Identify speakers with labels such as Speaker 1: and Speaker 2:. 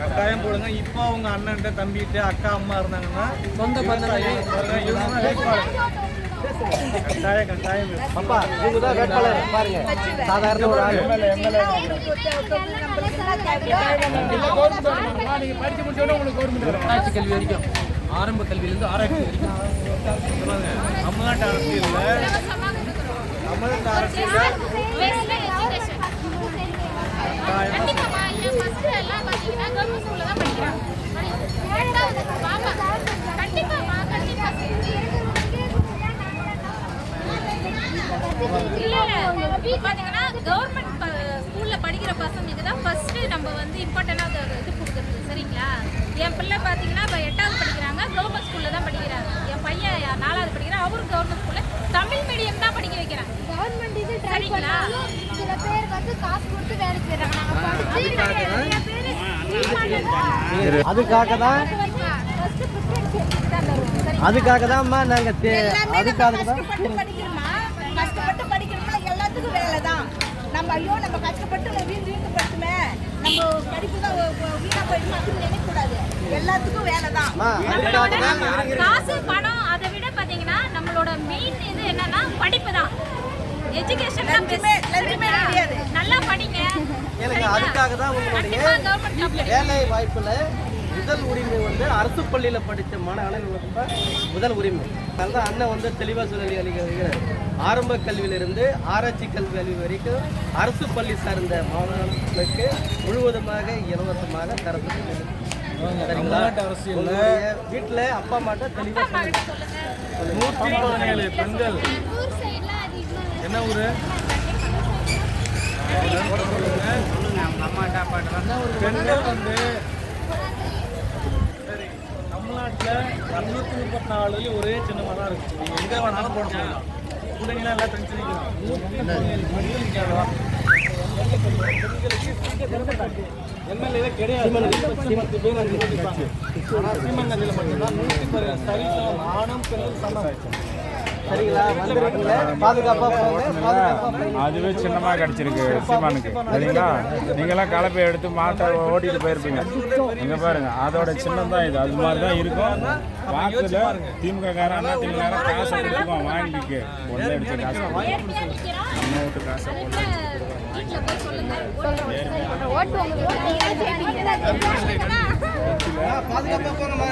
Speaker 1: கட்டாயம் போடுங்க. இப்போ அவங்க அண்ணன்ட்ட தம்பிட்டு அக்கா அம்மா இருந்தாங்கன்னா சொந்த கட்டாயம் கட்டாயம்
Speaker 2: அப்பா இவங்க தான் வேட்பாளர் பாருங்க. சாதாரண ஒரு ஆள்
Speaker 1: நீங்க படிச்சு முடிச்சோட உங்களுக்கு கவர்மெண்ட் ஆராய்ச்சி கல்வி வரைக்கும் ஆரம்ப கல்வியிலேருந்து ஆராய்ச்சி வரைக்கும் தமிழ்நாட்டு அரசியல்ல தமிழ்நாட்டு அரசியல்ல
Speaker 3: பாத்தீங்கன்னா கவர்மெண்ட் ஸ்கூல்ல படிக்கிற பசங்களுக்கு தான் ஃபர்ஸ்ட் நம்ம வந்து இம்பார்ட்டன்டா இது கொடுக்குறது. சரிங்களா? என் பிள்ளை பாத்தீங்கன்னா இப்போ 8வது படிக்கிறாங்க, கவர்மெண்ட் ஸ்கூல்ல தான் படிக்கிறாங்க. என் பையன் 4வது படிக்கிறான், அவரும் கவர்மெண்ட் ஸ்கூல்ல தமிழ் மீடியம் தான் படிக்க வைக்கிறாங்க. கவர்மெண்ட் இது சரிங்களா? சில பேர் வந்து காசு கொடுத்து வேலைக்கு போயிடுறாங்க.
Speaker 2: அதுக்காக தான் நாங்க அதுக்காக தான்
Speaker 4: கஷ்டப்பட்டு படிக்கிறோம்னா எல்லாத்துக்கும் வேலை தான். நம்ம ஐயோ நம்ம கஷ்டப்பட்டு வீட்டு படிச்சுமே நம்ம படிப்பு தான் வீணா போயிடுமா அப்படின்னு நினைக்கக்கூடாது. எல்லாத்துக்கும் வேலை தான்.
Speaker 3: காசு பணம் அதை விட பாத்தீங்கன்னா நம்மளோட மெயின் இது என்னன்னா படிப்பு தான். எஜுகேஷன் நல்லா படிங்க.
Speaker 2: எனக்கு அதுக்காக தான் உங்களுடைய வேலை வாய்ப்புல முதல் உரிமை வந்து அரசு பள்ளியில படித்த மாணவர்களுக்கு முதல் உரிமை. அதனால அண்ணன் வந்து தெளிவா சொல்லி அளிக்கிறார். ஆரம்ப கல்வியிலிருந்து ஆராய்ச்சி கல்வி வரைக்கும் அரசு பள்ளி சார்ந்த மாணவர்களுக்கு முழுவதுமாக இலவசமாக தரப்பட்டு சரிங்களா? வீட்டுல அப்பா அம்மாட்ட தெளிவா
Speaker 1: 117 பெண்கள் என்ன ஊரு பெண்கள் வந்து தமிழ்நாட்டில் 234 ஒரே சின்னமாக தான் இருக்கு. நீங்கள் எங்கே வேணாலும் போட சொல்லலாம். பிள்ளைங்களாம் எல்லாம் தனிச்சு நிற்கலாம். 137 எம்எல்ஏ கிடையாது. சீமங்கத்தில் மட்டும்தான் 110 சரிசம் ஆணும் பெண்கள் சமம்.
Speaker 2: சரிங்களா? பாதுகாப்பா
Speaker 5: அதுவே சின்னமாக கிடச்சிருக்கு சீமானுக்கு. சரிங்களா? நீங்களாம் கலப்பை எடுத்து மாட்டை ஓட்டிட்டு போயிருப்பீங்க. இங்கே பாருங்க, அதோட சின்னம் தான் இது. அது மாதிரி தான் இருக்கும். வாக்குல திமுக காரன் திமுக காசை கொடுத்துக்குவோம் வாங்கிக்கு. ஒன்றே எடுத்த காசு நம்ம வீட்டு காசை
Speaker 2: பாதுகாப்பா போனோமா?